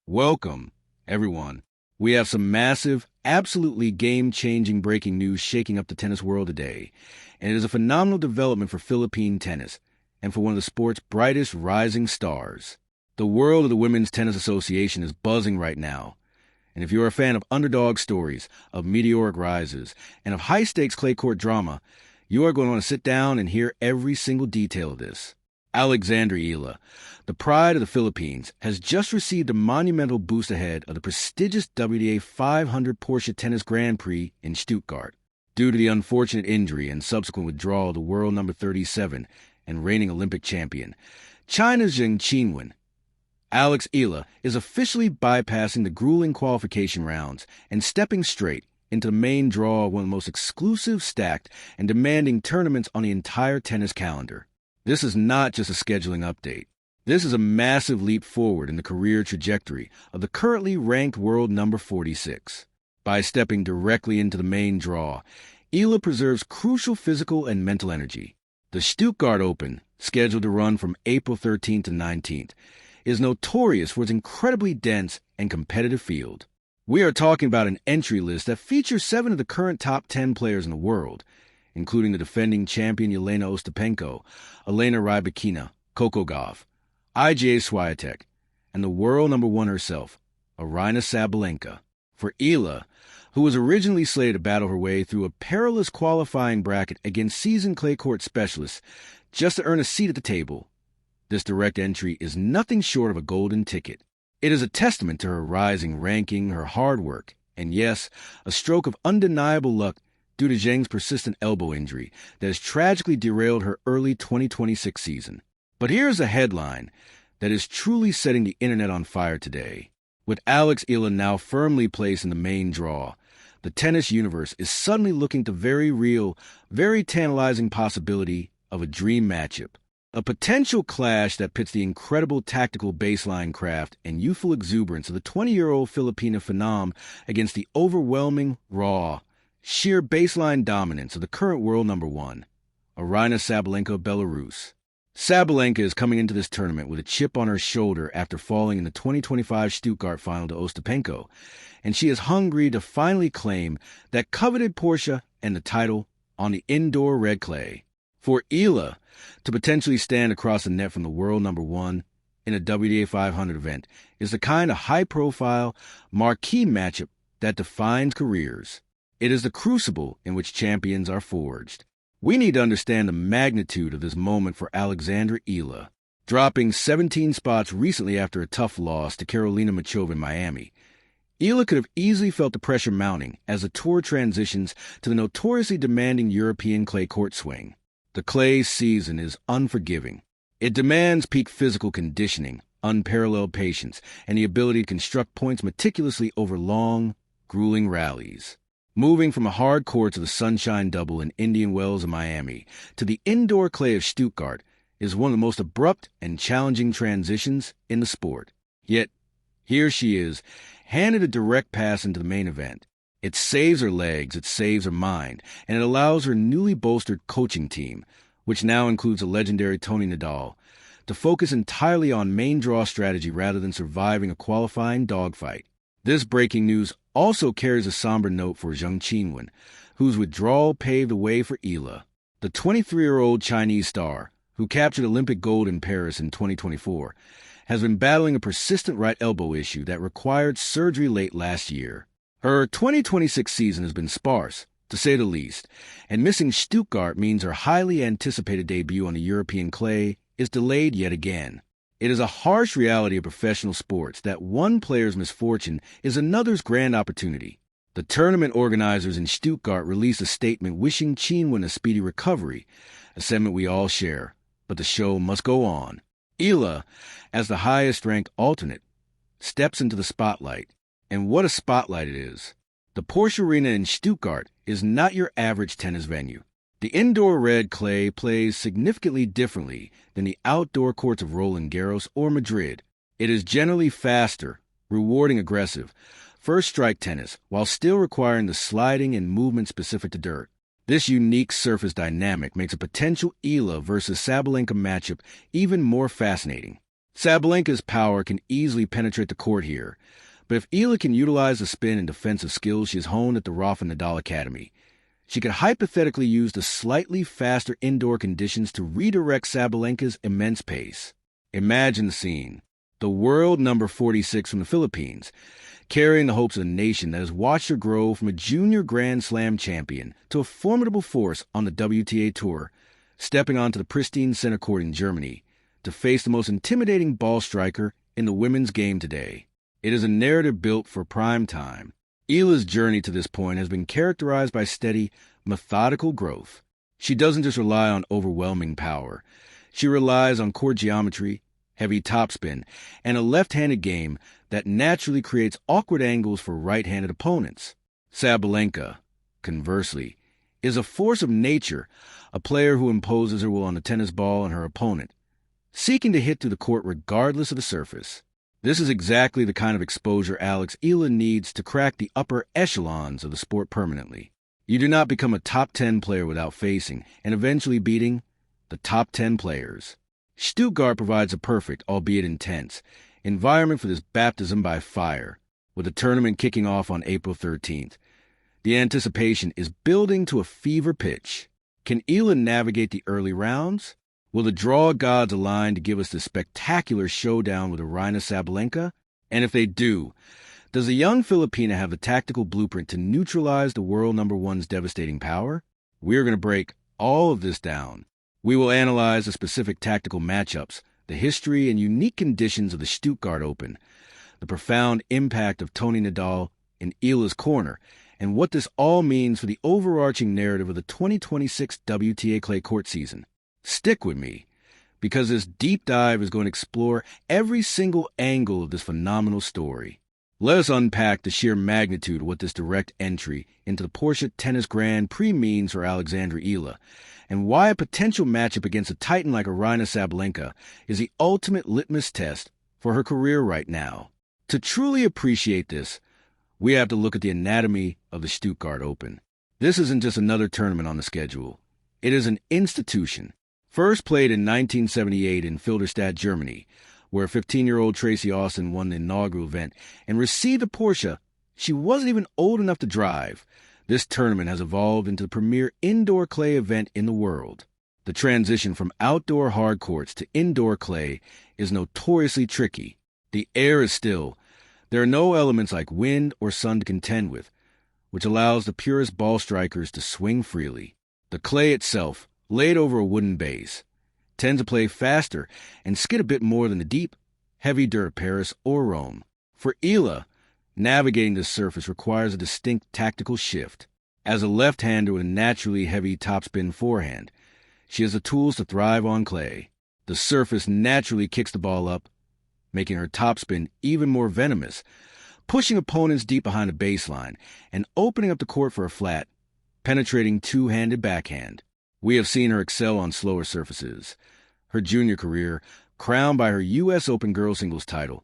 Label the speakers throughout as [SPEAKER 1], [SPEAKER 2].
[SPEAKER 1] Welcome, everyone. We have some massive, absolutely game-changing breaking news shaking up the tennis world today, and it is a phenomenal development for Philippine tennis and for one of the sport's brightest rising stars. The world of the Women's Tennis Association is buzzing right now, and if you're a fan of underdog stories, of meteoric rises, and of high-stakes clay court drama, you are going to want to sit down and hear every single detail of this. Alexandra Eala, the pride of the Philippines, has just received a monumental boost ahead of the prestigious WTA 500 Porsche Tennis Grand Prix in Stuttgart. Due to the unfortunate injury and subsequent withdrawal of the world number 37 and reigning Olympic champion, China's Zheng Qinwen, Alex Eala is officially bypassing the grueling qualification rounds and stepping straight into the main draw of one of the most exclusive, stacked, and demanding tournaments on the entire tennis calendar. This is not just a scheduling update. This is a massive leap forward in the career trajectory of the currently ranked world number 46. By stepping directly into the main draw, Eala preserves crucial physical and mental energy. The Stuttgart Open, scheduled to run from April 13th to 19th, is notorious for its incredibly dense and competitive field. We are talking about an entry list that features 7 of the current top 10 players in the world, including the defending champion Jelena Ostapenko, Elena Rybakina, Coco Gauff, Iga Swiatek, and the world number 1 herself, Aryna Sabalenka. For Eala, who was originally slated to battle her way through a perilous qualifying bracket against seasoned clay court specialists just to earn a seat at the table, this direct entry is nothing short of a golden ticket. It is a testament to her rising ranking, her hard work, and yes, a stroke of undeniable luck due to Zheng's persistent elbow injury that has tragically derailed her early 2026 season. But here's a headline that is truly setting the internet on fire today. With Alex Eala now firmly placed in the main draw, the tennis universe is suddenly looking at the very real, very tantalizing possibility of a dream matchup. A potential clash that pits the incredible tactical baseline craft and youthful exuberance of the 20-year-old Filipina phenom against the overwhelming, raw, sheer baseline dominance of the current world number 1, Aryna Sabalenka of Belarus. Sabalenka is coming into this tournament with a chip on her shoulder after falling in the 2025 Stuttgart final to Ostapenko, and she is hungry to finally claim that coveted Porsche and the title on the indoor red clay. For Eala to potentially stand across the net from the world number 1 in a WTA 500 event is the kind of high-profile, marquee matchup that defines careers. It is the crucible in which champions are forged. We need to understand the magnitude of this moment for Alexandra Eala. Dropping 17 spots recently after a tough loss to Karolina Machova in Miami, Eala could have easily felt the pressure mounting as the tour transitions to the notoriously demanding European clay court swing. The clay season is unforgiving. It demands peak physical conditioning, unparalleled patience, and the ability to construct points meticulously over long, grueling rallies. Moving from a hard court to the Sunshine Double in Indian Wells and Miami to the indoor clay of Stuttgart is one of the most abrupt and challenging transitions in the sport. Yet, here she is, handed a direct pass into the main event. It saves her legs, it saves her mind, and it allows her newly bolstered coaching team, which now includes the legendary Tony Nadal, to focus entirely on main draw strategy rather than surviving a qualifying dogfight. This breaking news also carries a somber note for Zheng Qinwen, whose withdrawal paved the way for Eala. The 23-year-old Chinese star, who captured Olympic gold in Paris in 2024, has been battling a persistent right elbow issue that required surgery late last year. Her 2026 season has been sparse, to say the least, and missing Stuttgart means her highly anticipated debut on the European clay is delayed yet again. It is a harsh reality of professional sports that one player's misfortune is another's grand opportunity. The tournament organizers in Stuttgart released a statement wishing Qinwen a speedy recovery, a sentiment we all share, but the show must go on. Eala, as the highest-ranked alternate, steps into the spotlight, and what a spotlight it is. The Porsche Arena in Stuttgart is not your average tennis venue. The indoor red clay plays significantly differently than the outdoor courts of Roland Garros or Madrid. It is generally faster, rewarding aggressive, first-strike tennis while still requiring the sliding and movement specific to dirt. This unique surface dynamic makes a potential Eala versus Sabalenka matchup even more fascinating. Sabalenka's power can easily penetrate the court here, but if Eala can utilize the spin and defensive skills she has honed at the Rafa Nadal Academy, she could hypothetically use the slightly faster indoor conditions to redirect Sabalenka's immense pace. Imagine the scene. The world number 46 from the Philippines, carrying the hopes of a nation that has watched her grow from a junior Grand Slam champion to a formidable force on the WTA Tour, stepping onto the pristine center court in Germany to face the most intimidating ball striker in the women's game today. It is a narrative built for prime time. Eala's journey to this point has been characterized by steady, methodical growth. She doesn't just rely on overwhelming power. She relies on court geometry, heavy topspin, and a left-handed game that naturally creates awkward angles for right-handed opponents. Sabalenka, conversely, is a force of nature, a player who imposes her will on the tennis ball and her opponent, seeking to hit through the court regardless of the surface. This is exactly the kind of exposure Alex Eala needs to crack the upper echelons of the sport permanently. You do not become a top 10 player without facing, and eventually beating, the top 10 players. Stuttgart provides a perfect, albeit intense, environment for this baptism by fire, with the tournament kicking off on April 13th. The anticipation is building to a fever pitch. Can Eala navigate the early rounds? Will the draw gods align to give us this spectacular showdown with Aryna Sabalenka? And if they do, does the young Filipina have the tactical blueprint to neutralize the world number one's devastating power? We're going to break all of this down. We will analyze the specific tactical matchups, the history and unique conditions of the Stuttgart Open, the profound impact of Tony Nadal in Eala's corner, and what this all means for the overarching narrative of the 2026 WTA clay court season. Stick with me, because this deep dive is going to explore every single angle of this phenomenal story. Let us unpack the sheer magnitude of what this direct entry into the Porsche Tennis Grand Prix means for Alexandra Eala, and why a potential matchup against a titan like Aryna Sabalenka is the ultimate litmus test for her career right now. To truly appreciate this, we have to look at the anatomy of the Stuttgart Open. This isn't just another tournament on the schedule. It is an institution. First played in 1978 in Filderstadt, Germany, where 15-year-old Tracy Austin won the inaugural event and received a Porsche she wasn't even old enough to drive. This tournament has evolved into the premier indoor clay event in the world. The transition from outdoor hard courts to indoor clay is notoriously tricky. The air is still. There are no elements like wind or sun to contend with, which allows the purest ball strikers to swing freely. The clay itself, laid over a wooden base, tends to play faster and skid a bit more than the deep, heavy dirt of Paris or Rome. For Eala, navigating this surface requires a distinct tactical shift. As a left-hander with a naturally heavy topspin forehand, she has the tools to thrive on clay. The surface naturally kicks the ball up, making her topspin even more venomous, pushing opponents deep behind the baseline and opening up the court for a flat, penetrating two-handed backhand. We have seen her excel on slower surfaces. Her junior career, crowned by her U.S. Open girls singles title,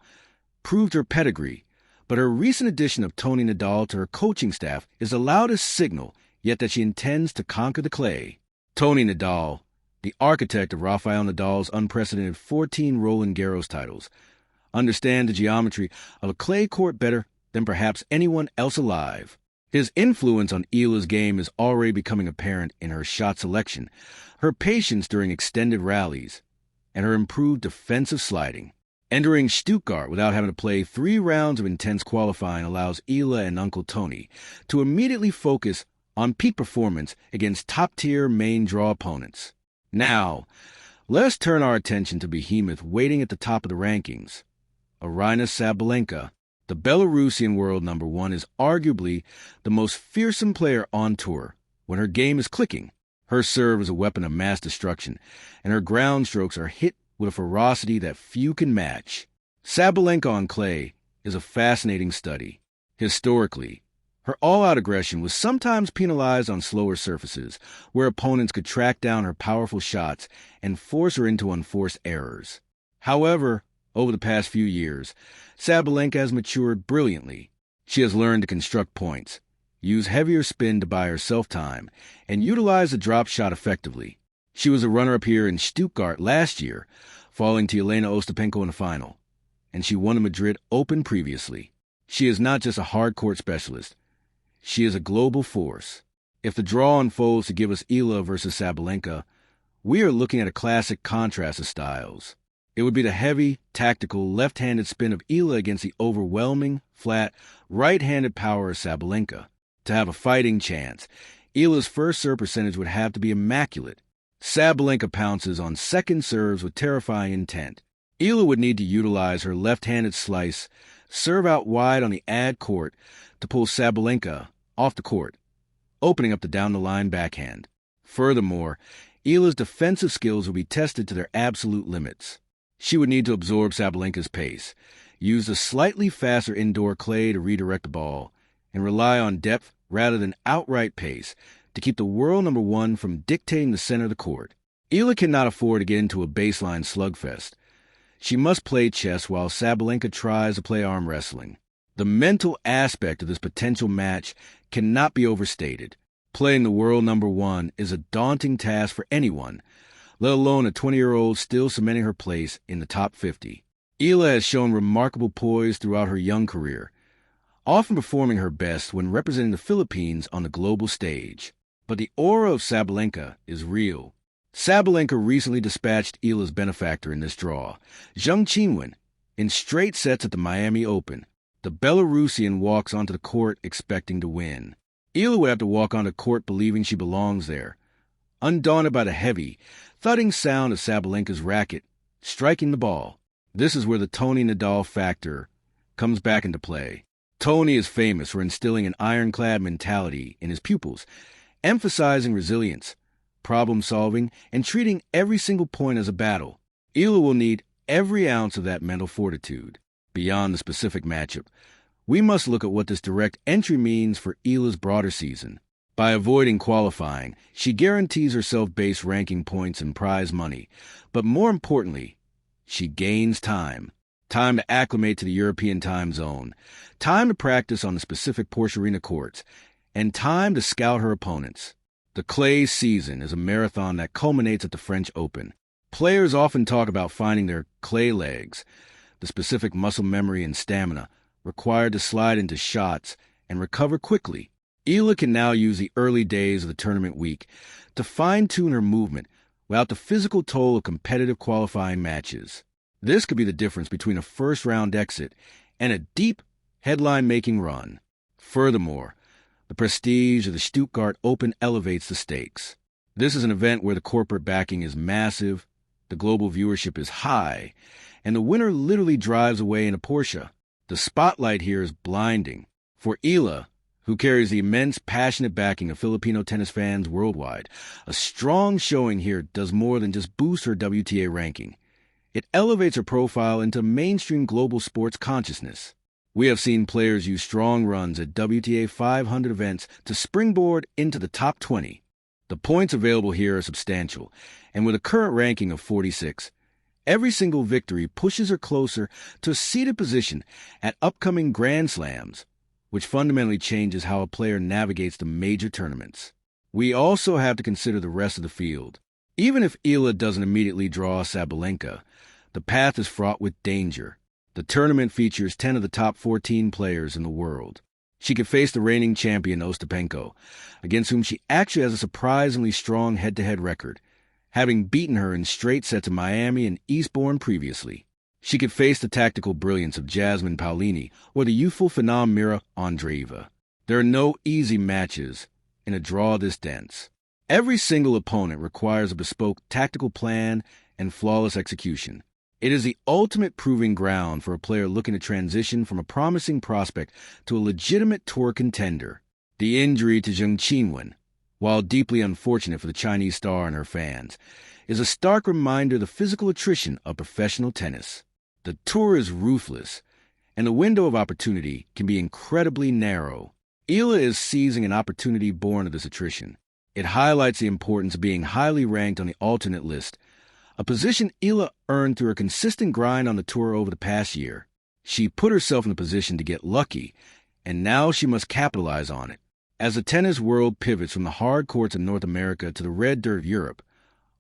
[SPEAKER 1] proved her pedigree, but her recent addition of Tony Nadal to her coaching staff is the loudest signal yet that she intends to conquer the clay. Tony Nadal, the architect of Rafael Nadal's unprecedented 14 Roland Garros titles, understands the geometry of a clay court better than perhaps anyone else alive. His influence on Eala's game is already becoming apparent in her shot selection, her patience during extended rallies, and her improved defensive sliding. Entering Stuttgart without having to play 3 rounds of intense qualifying allows Eala and Uncle Tony to immediately focus on peak performance against top-tier main draw opponents. Now, let us turn our attention to behemoth waiting at the top of the rankings. Aryna Sabalenka, the Belarusian world number 1, is arguably the most fearsome player on tour when her game is clicking. Her serve is a weapon of mass destruction, and her ground strokes are hit with a ferocity that few can match. Sabalenka on clay is a fascinating study. Historically, her all-out aggression was sometimes penalized on slower surfaces, where opponents could track down her powerful shots and force her into unforced errors. However, over the past few years, Sabalenka has matured brilliantly. She has learned to construct points, use heavier spin to buy herself time, and utilize the drop shot effectively. She was a runner-up here in Stuttgart last year, falling to Aryna Sabalenka in the final, and she won the Madrid Open previously. She is not just a hard-court specialist. She is a global force. If the draw unfolds to give us Eala versus Sabalenka, we are looking at a classic contrast of styles. It would be the heavy, tactical, left-handed spin of Eala against the overwhelming, flat, right-handed power of Sabalenka. To have a fighting chance, Eala's first serve percentage would have to be immaculate. Sabalenka pounces on second serves with terrifying intent. Eala would need to utilize her left-handed slice, serve out wide on the ad court to pull Sabalenka off the court, opening up the down-the-line backhand. Furthermore, Eala's defensive skills will be tested to their absolute limits. She would need to absorb Sabalenka's pace, use a slightly faster indoor clay to redirect the ball, and rely on depth rather than outright pace to keep the world number one from dictating the center of the court. Eala cannot afford to get into a baseline slugfest. She must play chess while Sabalenka tries to play arm wrestling. The mental aspect of this potential match cannot be overstated. Playing the world number one is a daunting task for anyone, let alone a 20-year-old still cementing her place in the top 50. Eala has shown remarkable poise throughout her young career, often performing her best when representing the Philippines on the global stage. But the aura of Sabalenka is real. Sabalenka recently dispatched Eala's benefactor in this draw, Zheng Qinwen, in straight sets at the Miami Open. The Belarusian walks onto the court expecting to win. Eala would have to walk onto the court believing she belongs there, undaunted by the heavy, thudding sound of Sabalenka's racket striking the ball. This is where the Tony Nadal factor comes back into play. Tony is famous for instilling an ironclad mentality in his pupils, emphasizing resilience, problem-solving, and treating every single point as a battle. Eala will need every ounce of that mental fortitude. Beyond the specific matchup, we must look at what this direct entry means for Eala's broader season. By avoiding qualifying, she guarantees herself base ranking points and prize money, but more importantly, she gains time. Time to acclimate to the European time zone, time to practice on the specific Porsche Arena courts, and time to scout her opponents. The clay season is a marathon that culminates at the French Open. Players often talk about finding their clay legs, the specific muscle memory and stamina required to slide into shots and recover quickly. Eala can now use the early days of the tournament week to fine-tune her movement without the physical toll of competitive qualifying matches. This could be the difference between a first-round exit and a deep, headline-making run. Furthermore, the prestige of the Stuttgart Open elevates the stakes. This is an event where the corporate backing is massive, the global viewership is high, and the winner literally drives away in a Porsche. The spotlight here is blinding. For Eala, who carries the immense, passionate backing of Filipino tennis fans worldwide, a strong showing here does more than just boost her WTA ranking. It elevates her profile into mainstream global sports consciousness. We have seen players use strong runs at WTA 500 events to springboard into the top 20. The points available here are substantial, and with a current ranking of 46, every single victory pushes her closer to a seated position at upcoming Grand Slams, which fundamentally changes how a player navigates the major tournaments. We also have to consider the rest of the field. Even if Eala doesn't immediately draw Sabalenka, the path is fraught with danger. The tournament features 10 of the top 14 players in the world. She could face the reigning champion Ostapenko, against whom she actually has a surprisingly strong head-to-head record, having beaten her in straight sets in Miami and Eastbourne previously. She could face the tactical brilliance of Jasmine Paolini or the youthful phenom Mira Andreeva. There are no easy matches in a draw this dense. Every single opponent requires a bespoke tactical plan and flawless execution. It is the ultimate proving ground for a player looking to transition from a promising prospect to a legitimate tour contender. The injury to Zheng Qinwen, while deeply unfortunate for the Chinese star and her fans, is a stark reminder of the physical attrition of professional tennis. The tour is ruthless, and the window of opportunity can be incredibly narrow. Eala is seizing an opportunity born of this attrition. It highlights the importance of being highly ranked on the alternate list, a position Eala earned through her consistent grind on the tour over the past year. She put herself in the position to get lucky, and now she must capitalize on it. As the tennis world pivots from the hard courts of North America to the red dirt of Europe,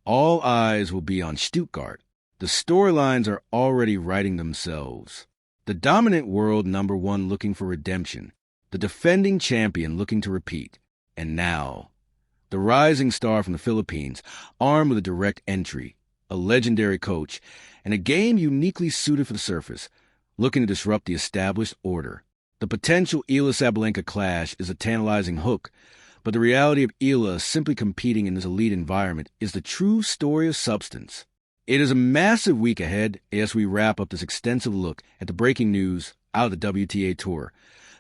[SPEAKER 1] all eyes will be on Stuttgart. The storylines are already writing themselves. The dominant world number one looking for redemption, the defending champion looking to repeat, and now, the rising star from the Philippines, armed with a direct entry, a legendary coach, and a game uniquely suited for the surface, looking to disrupt the established order. The potential Eala Sabalenka clash is a tantalizing hook, but the reality of Eala simply competing in this elite environment is the true story of substance. It is a massive week ahead as we wrap up this extensive look at the breaking news out of the WTA Tour.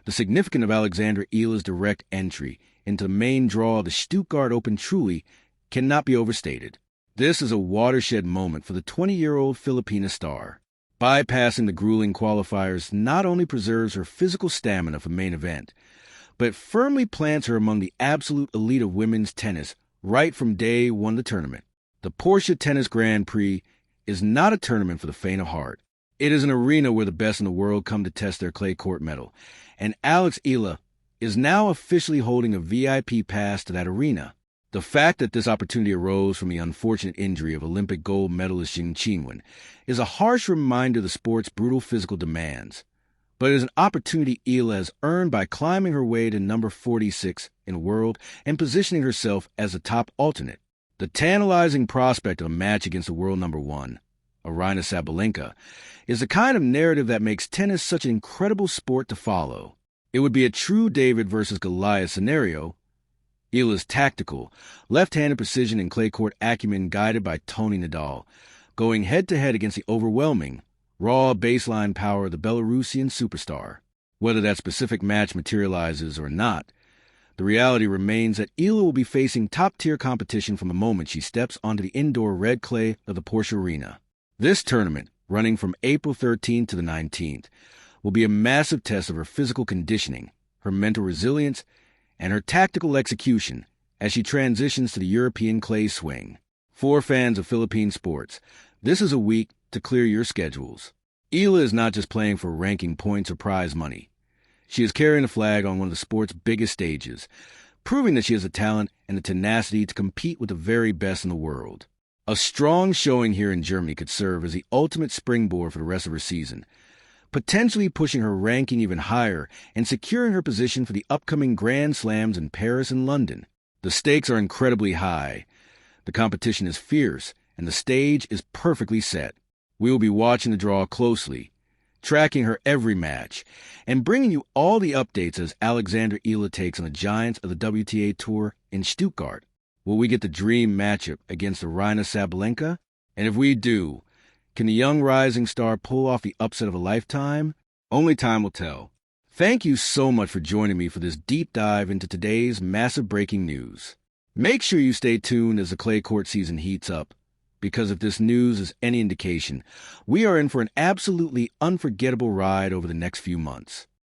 [SPEAKER 1] The significance of Alexandra Eala's direct entry into the main draw of the Stuttgart Open truly cannot be overstated. This is a watershed moment for the 20-year-old Filipina star. Bypassing the grueling qualifiers not only preserves her physical stamina for the main event, but it firmly plants her among the absolute elite of women's tennis right from day one of the tournament. The Porsche Tennis Grand Prix is not a tournament for the faint of heart. It is an arena where the best in the world come to test their clay court mettle, and Alex Eala is now officially holding a VIP pass to that arena. The fact that this opportunity arose from the unfortunate injury of Olympic gold medalist Jing Qinwen is a harsh reminder of the sport's brutal physical demands, but it is an opportunity Eala has earned by climbing her way to number 46 in the world and positioning herself as a top alternate. The tantalizing prospect of a match against the world number one, Aryna Sabalenka, is the kind of narrative that makes tennis such an incredible sport to follow. It would be a true David versus Goliath scenario. Eala's tactical, left-handed precision and clay court acumen guided by Tony Nadal, going head-to-head against the overwhelming, raw baseline power of the Belarusian superstar. Whether that specific match materializes or not, the reality remains that Eala will be facing top-tier competition from the moment she steps onto the indoor red clay of the Porsche Arena. This tournament, running from April 13th to the 19th, will be a massive test of her physical conditioning, her mental resilience, and her tactical execution as she transitions to the European clay swing. For fans of Philippine sports, this is a week to clear your schedules. Eala is not just playing for ranking points or prize money. She is carrying the flag on one of the sport's biggest stages, proving that she has the talent and the tenacity to compete with the very best in the world. A strong showing here in Germany could serve as the ultimate springboard for the rest of her season, potentially pushing her ranking even higher and securing her position for the upcoming Grand Slams in Paris and London. The stakes are incredibly high. The competition is fierce, and the stage is perfectly set. We will be watching the draw closely, tracking her every match, and bringing you all the updates as Alexandra Eala takes on the giants of the WTA Tour in Stuttgart. Will we get the dream matchup against Aryna Sabalenka? And if we do, can the young rising star pull off the upset of a lifetime? Only time will tell. Thank you so much for joining me for this deep dive into today's massive breaking news. Make sure you stay tuned as the clay court season heats up, because if this news is any indication, we are in for an absolutely unforgettable ride over the next few months.